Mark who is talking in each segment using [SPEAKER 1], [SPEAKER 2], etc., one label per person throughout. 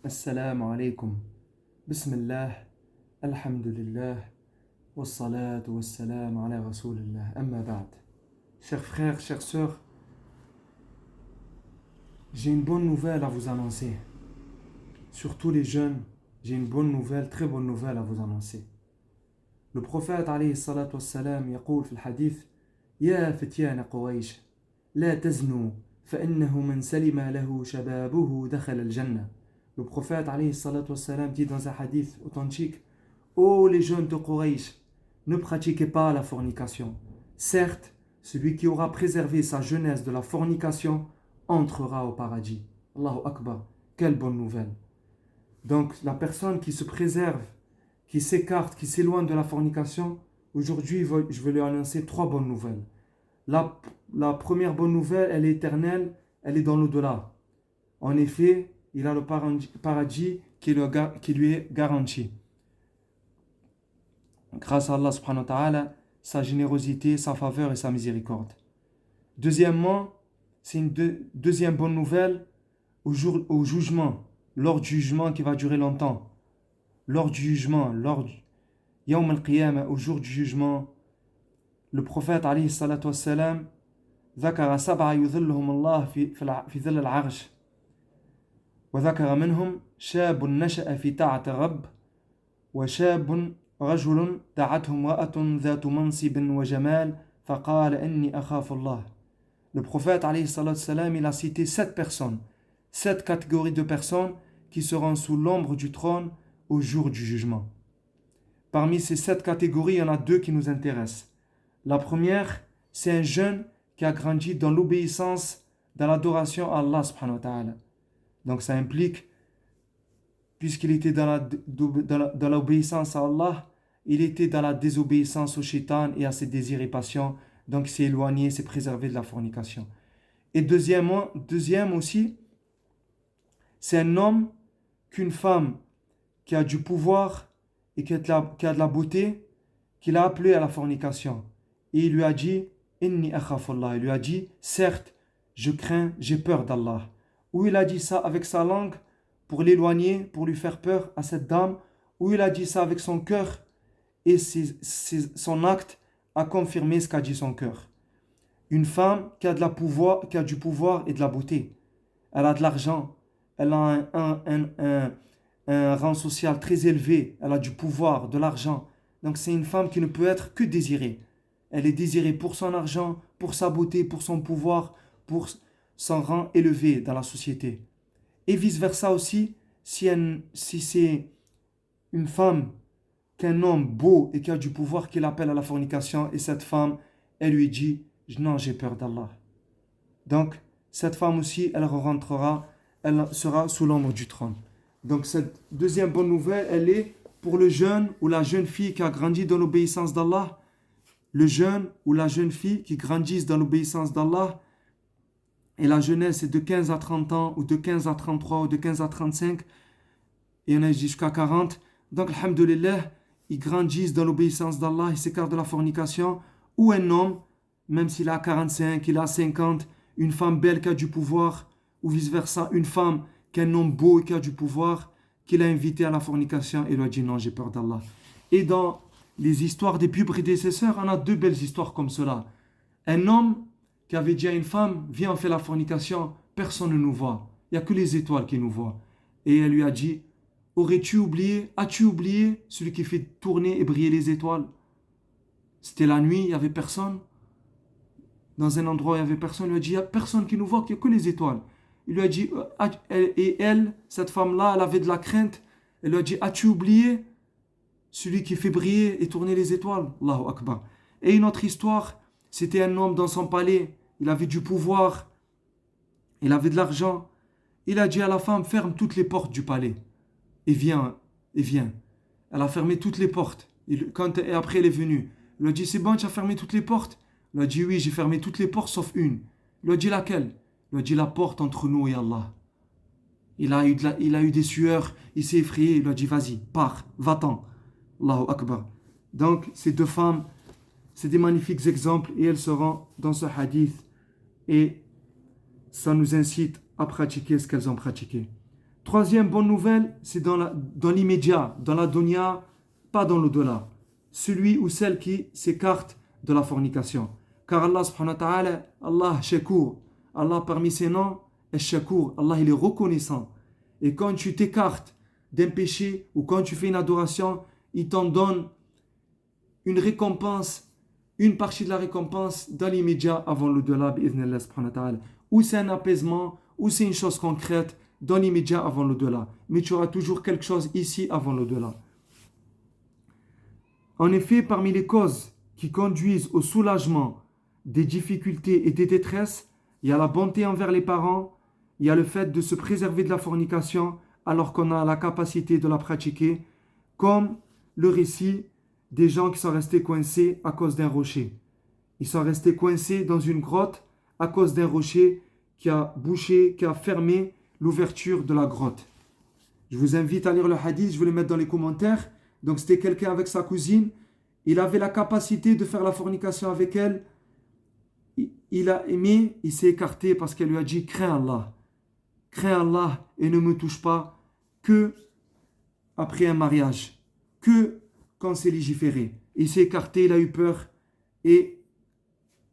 [SPEAKER 1] Assalamu alaikum. Bismillah. Alhamdulillah. Wassalatu wassalam ala rasulillah. Amma ba'd. Chers frères, chères sœurs, j'ai une bonne nouvelle à vous annoncer. Surtout les jeunes, j'ai une bonne nouvelle, très bonne nouvelle à vous annoncer. Le prophète alayhi salatu wassalam يقول في الحديث يا فتيان قريش لا تزنوا فإنه من سلم له شبابه دخل الجنة. Le prophète alayhi salatu wassalam dit dans un hadith authentique: Ô les jeunes de Quraysh, ne pratiquez pas la fornication. Certes, celui qui aura préservé sa jeunesse de la fornication entrera au paradis. Allahu Akbar, quelle bonne nouvelle. Donc la personne qui se préserve, qui s'écarte, qui s'éloigne de la fornication, aujourd'hui je vais lui annoncer trois bonnes nouvelles. La première bonne nouvelle, elle est éternelle, elle est dans l'au-delà. En effet, il a le paradis qui lui est garanti. Grâce à Allah subhanahu wa ta'ala, sa générosité, sa faveur et sa miséricorde. Deuxièmement, c'est une deuxième bonne nouvelle au jugement, lors du jugement qui va durer longtemps. Lors du jugement, Yawm al-Qiyamah, au jour du jugement, le prophète alayhi salatu wassalam ذكر سبعة يظلهم الله في ظل العرش وذكر منهم شاب نشأ في طاعة الرب وشاب رجل دعته امرأة ذات منصب وجمال فقال إني أخاف الله. Le prophète alayhi salatu wassalam, il a cité 7 personnes, 7 catégories de personnes qui seront sous l'ombre du trône au jour du jugement. Parmi ces 7 catégories, il y en a 2 qui nous intéressent. La première, c'est un jeune qui a grandi dans l'obéissance, dans l'adoration à Allah subhanahu wa ta'ala. Donc ça implique, puisqu'il était dans l'obéissance à Allah, il était dans la désobéissance au shaitan et à ses désirs et passions, donc il s'est éloigné, s'est préservé de la fornication. Et deuxième aussi, c'est un homme qu'une femme qui a du pouvoir et qui a de la beauté, qu'il a appelé à la fornication. Et il lui a dit, Inni akhafullah. Il lui a dit, certes, je crains, j'ai peur d'Allah. Ou il a dit ça avec sa langue pour l'éloigner, pour lui faire peur à cette dame, ou il a dit ça avec son cœur et son acte a confirmé ce qu'a dit son cœur. Une femme qui a du pouvoir et de la beauté. Elle a de l'argent, elle a un rang social très élevé, elle a du pouvoir, de l'argent. Donc c'est une femme qui ne peut être que désirée. Elle est désirée pour son argent, pour sa beauté, pour son pouvoir, pour son rang élevé dans la société. Et vice-versa aussi, si c'est une femme qu'un homme beau et qui a du pouvoir qui l'appelle à la fornication, et cette femme, elle lui dit, non, j'ai peur d'Allah. Donc, cette femme aussi, elle sera sous l'ombre du trône. Donc, cette deuxième bonne nouvelle, elle est pour le jeune ou la jeune fille qui a grandi dans l'obéissance d'Allah. Le jeune ou la jeune fille qui grandissent dans l'obéissance d'Allah, et la jeunesse est de 15 à 30 ans, ou de 15 à 33, ou de 15 à 35, et il y en a jusqu'à 40. Donc, alhamdoulilah, ils grandissent dans l'obéissance d'Allah, ils s'écartent de la fornication, ou un homme, même s'il a 45, il a 50, une femme belle qui a du pouvoir, ou vice-versa, une femme qui a un homme beau et qui a du pouvoir, qu'il a invité à la fornication, et lui a dit non, j'ai peur d'Allah. Et dans les histoires des plus prédécesseurs, on a 2 belles histoires comme cela. Un homme qui avait dit à une femme, viens on fait la fornication, personne ne nous voit, il n'y a que les étoiles qui nous voient. Et elle lui a dit, as-tu oublié celui qui fait tourner et briller les étoiles? C'était la nuit, il n'y avait personne. Dans un endroit où il n'y avait personne, il lui a dit, il n'y a personne qui nous voit, il n'y a que les étoiles. Il lui a dit, et elle, cette femme-là, elle avait de la crainte. Elle lui a dit, as-tu oublié celui qui fait briller et tourner les étoiles? Allahu Akbar. Et une autre histoire, c'était un homme dans son palais, il avait du pouvoir, il avait de l'argent. Il a dit à la femme, ferme toutes les portes du palais. Et viens. Elle a fermé toutes les portes. Et après elle est venue. Il lui a dit, c'est bon, tu as fermé toutes les portes? Il lui a dit, oui, j'ai fermé toutes les portes sauf une. Il lui a dit, laquelle? Il lui a dit, la porte entre nous et Allah. Il a eu des sueurs, il s'est effrayé, il lui a dit, vas-y, pars, va-t'en. Allahu Akbar. Donc, ces 2 femmes, c'est des magnifiques exemples et elles seront dans ce hadith. Et ça nous incite à pratiquer ce qu'elles ont pratiqué. Troisième bonne nouvelle, c'est dans l'immédiat, dans la dunya, pas dans l'au-delà. Celui ou celle qui s'écarte de la fornication. Car Allah subhanahu wa ta'ala, Allah shakur, Allah parmi ses noms est shakur, Allah il est reconnaissant. Et quand tu t'écartes d'un péché ou quand tu fais une adoration, il t'en donne une récompense, une partie de la récompense dans l'immédiat avant l'au-delà, bi'idhnillah subhanahu wa ta'ala. Ou c'est un apaisement, ou c'est une chose concrète dans l'immédiat avant l'au-delà. Mais tu auras toujours quelque chose ici avant l'au-delà. En effet, parmi les causes qui conduisent au soulagement des difficultés et des détresses, il y a la bonté envers les parents, il y a le fait de se préserver de la fornication alors qu'on a la capacité de la pratiquer, comme le récit des gens qui sont restés coincés à cause d'un rocher. Ils sont restés coincés dans une grotte à cause d'un rocher qui a bouché, qui a fermé l'ouverture de la grotte. Je vous invite à lire le hadith, je vais le mettre dans les commentaires. Donc c'était quelqu'un avec sa cousine, il avait la capacité de faire la fornication avec elle, il a aimé, il s'est écarté parce qu'elle lui a dit crains Allah et ne me touche pas que après un mariage, que quand c'est légiféré. Il s'est écarté, il a eu peur et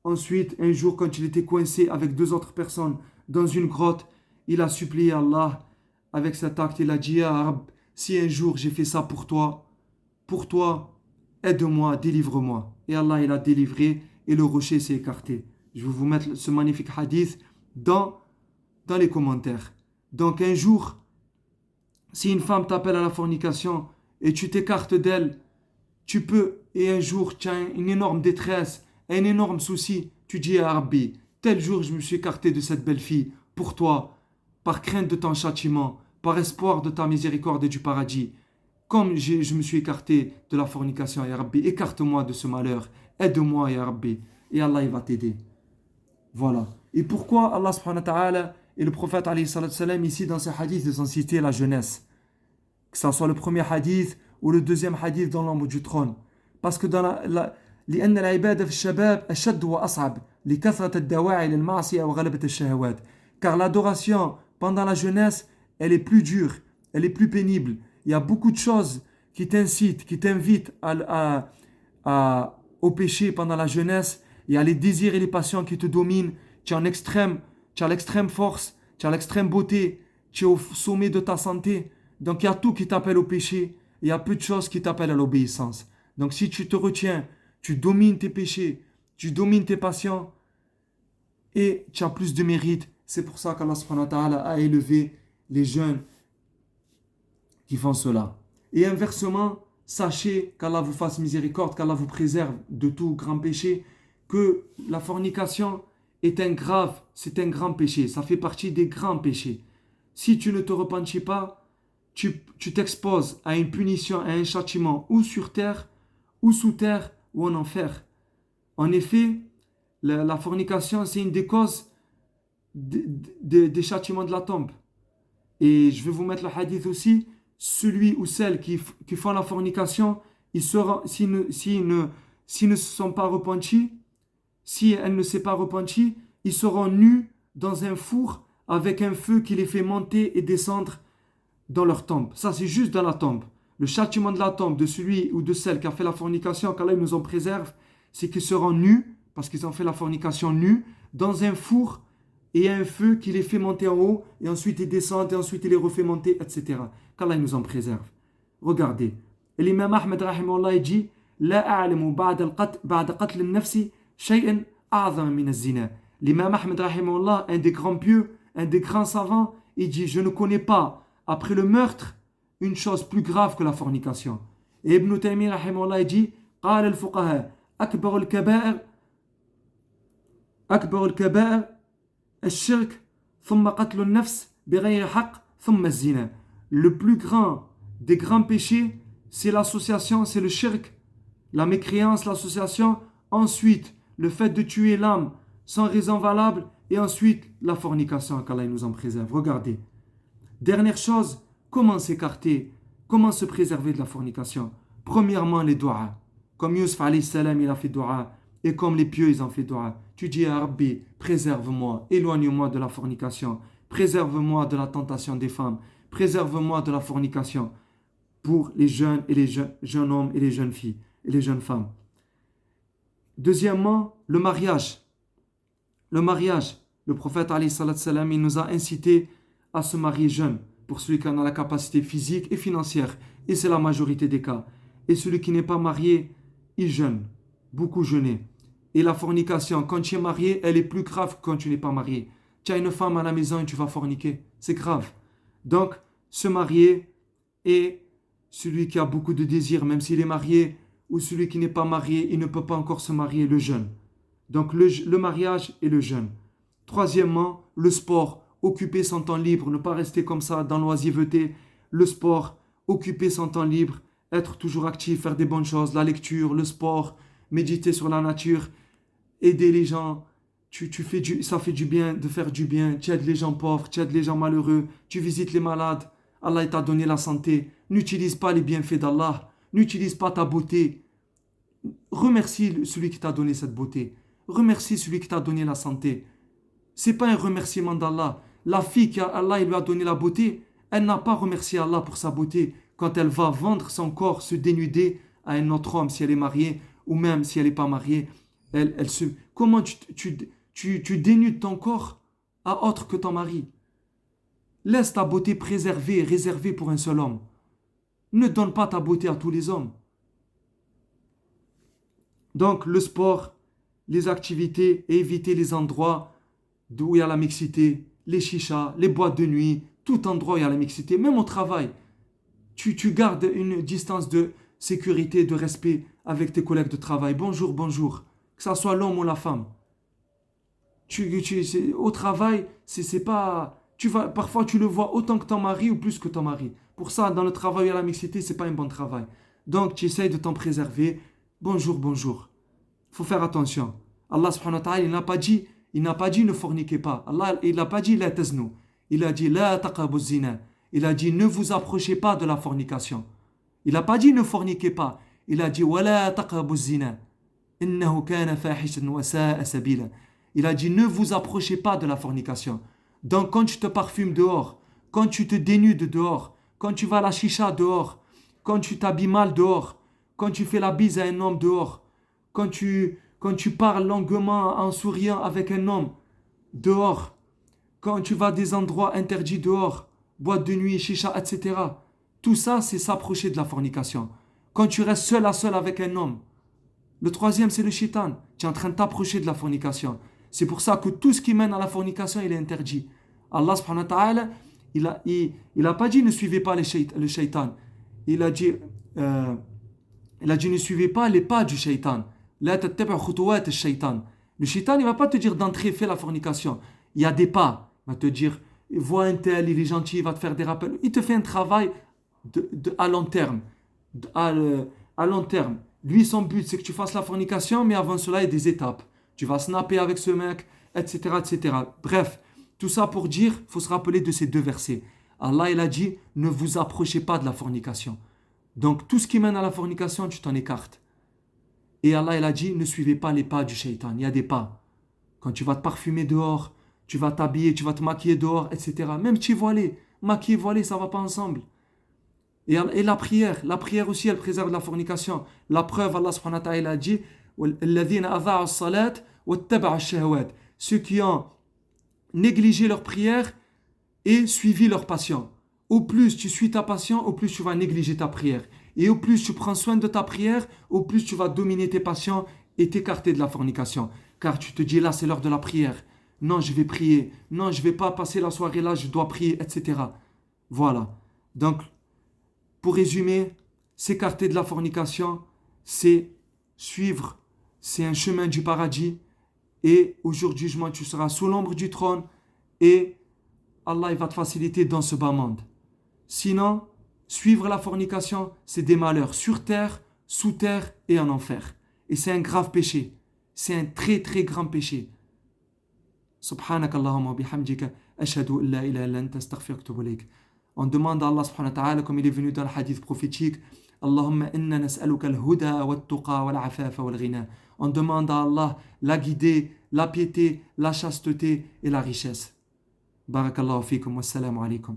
[SPEAKER 1] ensuite un jour quand il était coincé avec 2 autres personnes dans une grotte, il a supplié Allah avec cet acte, il a dit ah Rab, si un jour j'ai fait ça pour toi, aide-moi, délivre-moi. Et Allah, il a délivré et le rocher s'est écarté. Je vais vous mettre ce magnifique hadith dans les commentaires. Donc un jour, si une femme t'appelle à la fornication et tu t'écartes d'elle, tu peux, et un jour tu as une énorme détresse, un énorme souci, tu dis à Rabbi, tel jour je me suis écarté de cette belle fille pour toi, par crainte de ton châtiment, par espoir de ta miséricorde et du paradis. Comme je me suis écarté de la fornication, Ya Rabbi, écarte-moi de ce malheur, aide-moi, Ya Rabbi, et Allah il va t'aider. Voilà. Et pourquoi Allah subhanahu wa ta'ala et le prophète alayhi salatu salam ici dans ce hadith ils ont cité la jeunesse, que ce soit le premier hadith ou le deuxième hadith dans l'ombre du trône, parce que dans لأن العبادة في الشباب أشد وأصعب لكثرة الدواعي للمعصية وغلبة الشهوات. Car l'adoration pendant la jeunesse, elle est plus dure, elle est plus pénible. Il y a beaucoup de choses qui t'incitent, qui t'invitent au péché pendant la jeunesse. Il y a les désirs et les passions qui te dominent. Tu as l'extrême force, tu as l'extrême beauté, tu es au sommet de ta santé. Donc il y a tout qui t'appelle au péché. Il y a peu de choses qui t'appellent à l'obéissance. Donc si tu te retiens, tu domines tes péchés, tu domines tes passions et tu as plus de mérite. C'est pour ça qu'Allah subhanahu wa ta'ala a élevé les jeunes qui font cela. Et inversement, sachez qu'Allah vous fasse miséricorde, qu'Allah vous préserve de tout grand péché, que la fornication c'est un grand péché, ça fait partie des grands péchés. Si tu ne te repentis pas, tu t'exposes à une punition, à un châtiment, ou sur terre, ou sous terre, ou en enfer. En effet, la fornication, c'est une des causes des châtiments de la tombe. Et je vais vous mettre le hadith aussi. Celui ou celle qui font la fornication, s'ils ne se sont pas repentis, si elle ne s'est pas repentie, ils seront nus dans un four avec un feu qui les fait monter et descendre dans leur tombe. Ça, c'est juste dans la tombe. Le châtiment de la tombe de celui ou de celle qui a fait la fornication, qu'Allah nous en préserve, c'est qu'ils seront nus, parce qu'ils ont fait la fornication nus, dans un four et un feu qui les fait monter en haut, et ensuite ils descendent, et ensuite il les refait monter, etc. Qu'Allah nous en préserve. Regardez. Et l'imam Ahmed, rahimahullah, il dit La a'lamu ba'da qatl al-nafsi shay'an a'zam min az-zina. L'imam Ahmed, rahimahullah, un des grands pieux, un des grands savants, il dit Je ne connais pas, après le meurtre, une chose plus grave que la fornication. Et Ibn Taymiyyah, rahimahullah, il dit قال الفقهاء أكبر الكبائر الشرك ثم قتل النفس بغير حق ثم الزنا. Le plus grand des grands péchés, c'est l'association, c'est le shirk, la mécréance, l'association, ensuite le fait de tuer l'âme sans raison valable, et ensuite la fornication, qu'Allah nous en préserve. Regardez. Dernière chose, comment s'écarter, comment se préserver de la fornication? Premièrement, les du'as. Comme Yusuf alayhi salam, il a fait du'a, et comme les pieux, ils ont fait du'a. Tu dis à Rabbi, préserve-moi, éloigne-moi de la fornication, Préserve-moi de la tentation des femmes. Préserve-moi de la fornication pour les jeunes et les jeunes hommes et les jeunes filles et les jeunes femmes. Deuxièmement, le mariage. Le mariage. Le prophète alayhi salatu salam, il nous a incité à se marier jeune pour celui qui en a la capacité physique et financière. Et c'est la majorité des cas. Et celui qui n'est pas marié, il jeûne. Beaucoup jeûner. Et la fornication, quand tu es marié, elle est plus grave que quand tu n'es pas marié. Tu as une femme à la maison et tu vas forniquer. C'est grave. Donc, se marier et celui qui a beaucoup de désirs, même s'il est marié, ou celui qui n'est pas marié, il ne peut pas encore se marier, le jeûne. Donc, le mariage et le jeûne. Troisièmement, le sport. Occuper son temps libre, ne pas rester comme ça dans l'oisiveté. Le sport, occuper son temps libre, être toujours actif, faire des bonnes choses, la lecture, le sport, méditer sur la nature, aider les gens. Ça fait du bien de faire du bien. Tu aides les gens pauvres, tu aides les gens malheureux, tu visites les malades. Allah t'a donné la santé. N'utilise pas les bienfaits d'Allah. N'utilise pas ta beauté. Remercie celui qui t'a donné cette beauté. Remercie celui qui t'a donné la santé. C'est pas un remerciement d'Allah. La fille qu'Allah lui a donné la beauté, elle n'a pas remercié Allah pour sa beauté quand elle va vendre son corps, se dénuder à un autre homme si elle est mariée ou même si elle n'est pas mariée. Comment tu dénudes ton corps à autre que ton mari? Laisse ta beauté préservée, réservée pour un seul homme. Ne donne pas ta beauté à tous les hommes. Donc le sport, les activités et éviter les endroits d'où il y a la mixité, les chichas, les boîtes de nuit, tout endroit où il y a la mixité, même au travail. Tu gardes une distance de sécurité, de respect avec tes collègues de travail. Bonjour, bonjour. Que ça soit l'homme ou la femme. Au travail, c'est pas... parfois, tu le vois autant que ton mari ou plus que ton mari. Pour ça, dans le travail où il y a la mixité, c'est pas un bon travail. Donc, tu essayes de t'en préserver. Bonjour, bonjour. Il faut faire attention. Allah subhanahu wa ta'ala, il n'a pas dit ne forniquez pas. Allah, il n'a pas dit la taznou. Il a dit la taqabu zina. Il a dit ne vous approchez pas de la fornication. Il n'a pas dit ne forniquez pas. Il a dit wala taqabu zina. Innahu kana fahishan wa sa'a sabila. Il a dit ne vous approchez pas de la fornication. Donc quand tu te parfumes dehors, quand tu te dénudes dehors, quand tu vas à la chicha dehors, quand tu t'habilles mal dehors, quand tu fais la bise à un homme dehors, quand tu parles longuement en souriant avec un homme dehors, quand tu vas à des endroits interdits dehors, boîte de nuit, chicha, etc. Tout ça, c'est s'approcher de la fornication. Quand tu restes seul à seul avec un homme. Le troisième, c'est le shaitan. Tu es en train de t'approcher de la fornication. C'est pour ça que tout ce qui mène à la fornication, il est interdit. Allah subhanahu wa ta'ala, il a pas dit ne suivez pas le shaitan. Il a dit ne suivez pas les pas du shaitan. La tattabi'u khutuwat ash-shaytan. Le shaitan, il va pas te dire d'entrer, fais la fornication. Il y a des pas. Il va te dire, vois un tel, il est gentil, il va te faire des rappels. Il te fait un travail à long terme. À long terme. Lui, son but, c'est que tu fasses la fornication, mais avant cela, il y a des étapes. Tu vas snapper avec ce mec, etc., etc. Bref, tout ça pour dire, il faut se rappeler de ces deux versets. Allah, il a dit, ne vous approchez pas de la fornication. Donc, tout ce qui mène à la fornication, tu t'en écartes. Et Allah, il a dit, ne suivez pas les pas du shaitan. Il y a des pas. Quand tu vas te parfumer dehors, tu vas t'habiller, tu vas te maquiller dehors, etc. Même si tu es voilé, maquillé, voilé, ça ne va pas ensemble. Et la prière aussi, elle préserve de la fornication. La preuve, Allah subhanahu wa ta'ala a dit, ceux qui ont négligé leur prière et suivi leur passion. Au plus tu suis ta passion, au plus tu vas négliger ta prière. Et au plus tu prends soin de ta prière, au plus tu vas dominer tes passions et t'écarter de la fornication. Car tu te dis là, c'est l'heure de la prière. Non, je vais prier. Non, je ne vais pas passer la soirée là, je dois prier, etc. Voilà. Donc, pour résumer, s'écarter de la fornication, c'est suivre, c'est un chemin du paradis. Et au jour du jugement, tu seras sous l'ombre du trône et Allah il va te faciliter dans ce bas monde. Sinon, suivre la fornication, c'est des malheurs sur terre, sous terre et en enfer. Et c'est un grave péché. C'est un très très grand péché. Subhanakallahumma bihamdika ashhadu an la ilaha illa anta astaghfiruka wa atubu ilayk. On demande à Allah subhanahu wa ta'ala, comme il est venu dans le hadith prophétique, Allahumma inna nas'aluka al-huda wa-tuqa wal-afafa wal-ghina. On demande à Allah la guidée, la piété, la chasteté et la richesse. Barakallahu fikum, wassalamu alaikum.